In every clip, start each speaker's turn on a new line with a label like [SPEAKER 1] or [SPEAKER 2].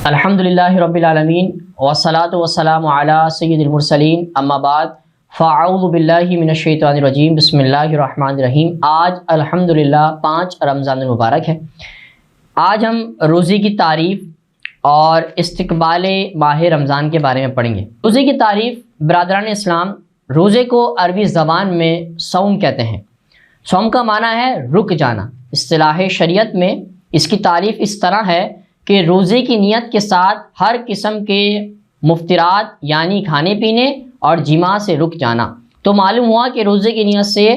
[SPEAKER 1] الحمدللہ رب العالمین والصلاة والسلام علی سید المرسلین اما بعد فاعوذ باللہ من الشیطان الرجیم بسم اللہ الرحمن الرحیم۔ آج الحمدللہ 5 رمضان المبارک ہے۔ آج ہم روزے کی تعریف اور استقبال ماہ رمضان کے بارے میں پڑھیں گے۔ روزے کی تعریف برادران اسلام، روزے کو عربی زبان میں صوم کہتے ہیں۔ صوم کا معنی ہے رک جانا۔ اصطلاح شریعت میں اس کی تعریف اس طرح ہے کہ روزے کی نیت کے ساتھ ہر قسم کے مفطرات یعنی کھانے پینے اور جماع سے رک جانا۔ تو معلوم ہوا کہ روزے کی نیت سے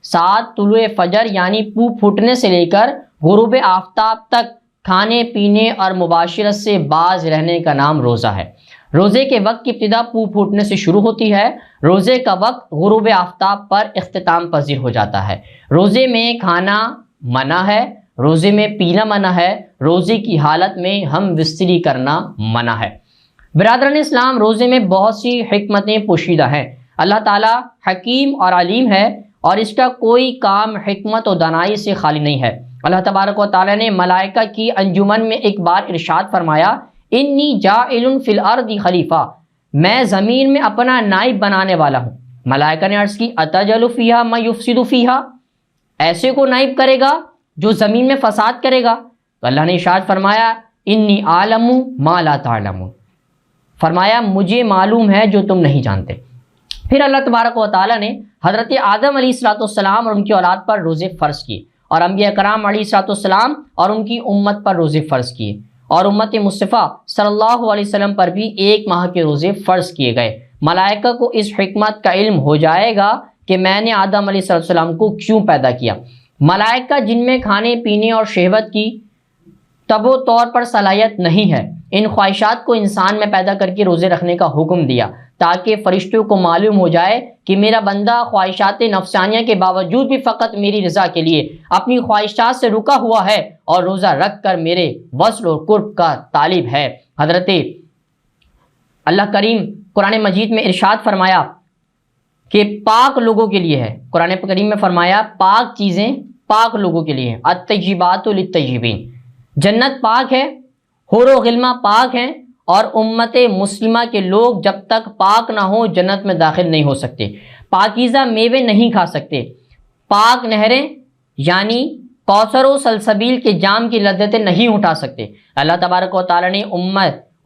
[SPEAKER 1] ساتھ طلوع فجر یعنی پھوٹنے سے لے کر غروب آفتاب تک کھانے پینے اور مباشرت سے باز رہنے کا نام روزہ ہے۔ روزے کے وقت کی ابتدا پھوٹنے سے شروع ہوتی ہے۔ روزے کا وقت غروب آفتاب پر اختتام پذیر ہو جاتا ہے۔ روزے میں کھانا منع ہے، روزے میں پینا منع ہے، روزے کی حالت میں ہم بستری کرنا منع ہے۔ برادران اسلام، روزے میں بہت سی حکمتیں پوشیدہ ہیں۔ اللہ تعالیٰ حکیم اور علیم ہے اور اس کا کوئی کام حکمت و دانائی سے خالی نہیں ہے۔ اللہ تبارک و تعالیٰ نے ملائکہ کی انجمن میں ایک بار ارشاد فرمایا، انی جاعل فی الارض خلیفہ، میں زمین میں اپنا نائب بنانے والا ہوں۔ ملائکہ نے عرض کی، اتجعل فیہا من یفسد فیہا، ایسے کو نائب کرے گا جو زمین میں فساد کرے گا؟ تو اللہ نے ارشاد فرمایا، انی اعلم ما لا تعلمون، فرمایا مجھے معلوم ہے جو تم نہیں جانتے۔ پھر اللہ تبارک و تعالیٰ نے حضرت آدم علیہ السلام اور ان کی اولاد پر روزے فرض کیے، اور انبیاء کرام علیہ السلام اور ان کی امت پر روزے فرض کیے، اور امت مصطفیٰ صلی اللہ علیہ وسلم پر بھی 1 ماہ کے روزے فرض کیے گئے۔ ملائکہ کو اس حکمت کا علم ہو جائے گا کہ میں نے آدم علیہ السلام کو کیوں پیدا کیا۔ ملائکہ جن میں کھانے پینے اور شہوت کی طب و طور پر صلاحیت نہیں ہے، ان خواہشات کو انسان میں پیدا کر کے روزے رکھنے کا حکم دیا تاکہ فرشتوں کو معلوم ہو جائے کہ میرا بندہ خواہشات نفسانیہ کے باوجود بھی فقط میری رضا کے لیے اپنی خواہشات سے رکا ہوا ہے اور روزہ رکھ کر میرے وصل اور قرب کا طالب ہے۔ حضرت اللہ کریم قرآن مجید میں ارشاد فرمایا کہ پاک لوگوں کے لیے ہے۔ قرآن کریم میں فرمایا پاک چیزیں پاک لوگوں کے لیے ہیں، الطیبات للطیبین، جنت پاک ہے، حور و غلمہ پاک ہیں، اور امت مسلمہ کے لوگ جب تک پاک نہ ہوں جنت میں داخل نہیں ہو سکتے۔ پاکیزہ میوے نہیں کھا سکتے، پاک نہریں یعنی کوثر و سلسبیل کے جام کی لذتیں نہیں اٹھا سکتے۔ اللہ تبارک و تعالیٰ نے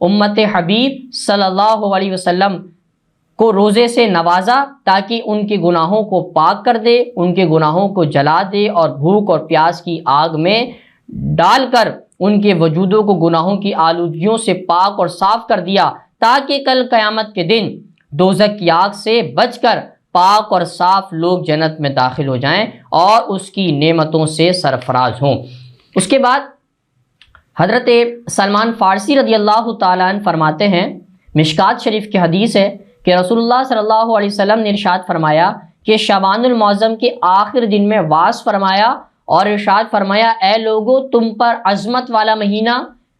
[SPEAKER 1] امت حبیب صلی اللہ علیہ وسلم کو روزے سے نوازا تاکہ ان کے گناہوں کو پاک کر دے، ان کے گناہوں کو جلا دے، اور بھوک اور پیاس کی آگ میں ڈال کر ان کے وجودوں کو گناہوں کی آلودگیوں سے پاک اور صاف کر دیا تاکہ کل قیامت کے دن دوزخ کی آگ سے بچ کر پاک اور صاف لوگ جنت میں داخل ہو جائیں اور اس کی نعمتوں سے سرفراز ہوں۔ اس کے بعد حضرت سلمان فارسی رضی اللہ تعالیٰ عنہ فرماتے ہیں، مشکات شریف کی حدیث ہے کہ رسول اللہ صلی اللہ علیہ وسلم نے ارشاد فرمایا کہ شعبان المعظم کے آخر دن میں وعظ فرمایا اور ارشاد فرمایا، اے لوگو تم پر عظمت والا مہینہ،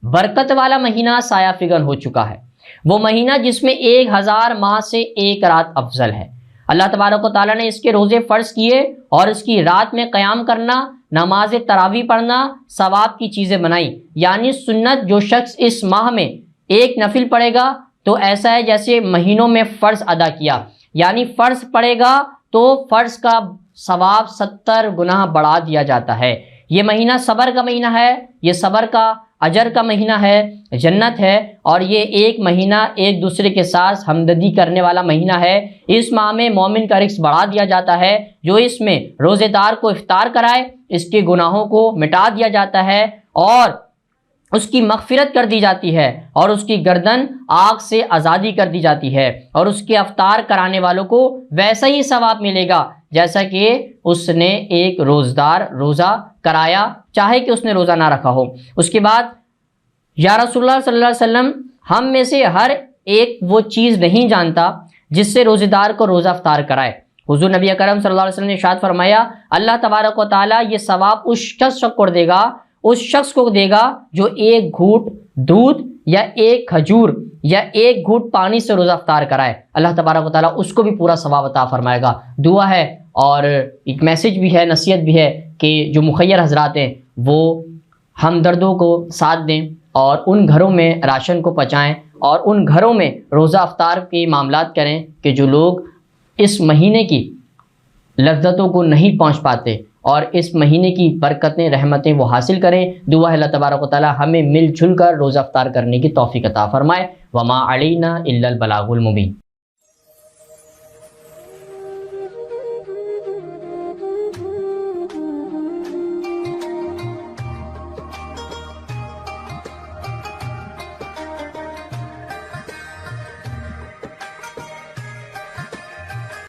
[SPEAKER 1] برکت والا مہینہ سایہ فگن ہو چکا ہے، وہ مہینہ جس میں 1000 ماہ سے 1 رات افضل ہے۔ اللہ تبارک و تعالیٰ نے اس کے روزے فرض کیے اور اس کی رات میں قیام کرنا، نماز تراویح پڑھنا ثواب کی چیزیں بنائی، یعنی سنت جو شخص اس ماہ میں 1 نفل پڑھے گا تو ایسا ہے جیسے مہینوں میں فرض ادا کیا، یعنی فرض پڑے گا تو فرض کا ثواب 70 گنا بڑھا دیا جاتا ہے۔ یہ مہینہ صبر کا مہینہ ہے، یہ صبر کا اجر کا مہینہ ہے، جنت ہے، اور یہ ایک مہینہ ایک دوسرے کے ساتھ ہمدردی کرنے والا مہینہ ہے۔ اس ماہ میں مومن کا رزق بڑھا دیا جاتا ہے، جو اس میں روزے دار کو افطار کرائے اس کے گناہوں کو مٹا دیا جاتا ہے اور اس کی مغفرت کر دی جاتی ہے، اور اس کی گردن آگ سے آزادی کر دی جاتی ہے، اور اس کے افطار کرانے والوں کو ویسا ہی ثواب ملے گا جیسا کہ اس نے ایک روزدار روزہ کرایا، چاہے کہ اس نے روزہ نہ رکھا ہو۔ اس کے بعد یا رسول اللہ صلی اللہ علیہ وسلم، ہم میں سے ہر ایک وہ چیز نہیں جانتا جس سے روزے دار کو روزہ افطار کرائے۔ حضور نبی اکرم صلی اللہ علیہ وسلم نے ارشاد فرمایا، اللہ تبارک و تعالیٰ یہ ثواب اس شخص کو دے گا جو 1 گھونٹ دودھ یا 1 کھجور یا 1 گھونٹ پانی سے روزہ افطار کرائے، اللہ تبارک و تعالیٰ اس کو بھی پورا ثواب عطا فرمائے گا۔ دعا ہے اور ایک میسج بھی ہے، نصیحت بھی ہے کہ جو مخیر حضرات ہیں وہ ہمدردوں کو ساتھ دیں اور ان گھروں میں راشن کو پہنچائیں اور ان گھروں میں روزہ افطار کے معاملات کریں کہ جو لوگ اس مہینے کی لذتوں کو نہیں پہنچ پاتے اور اس مہینے کی برکتیں رحمتیں وہ حاصل کریں۔ دعا ہے اللہ تبارک و تعالی ہمیں مل جل کر روزہ افطار کرنے کی توفیق عطا فرمائے۔ وما علینا الا البلاغ المبین۔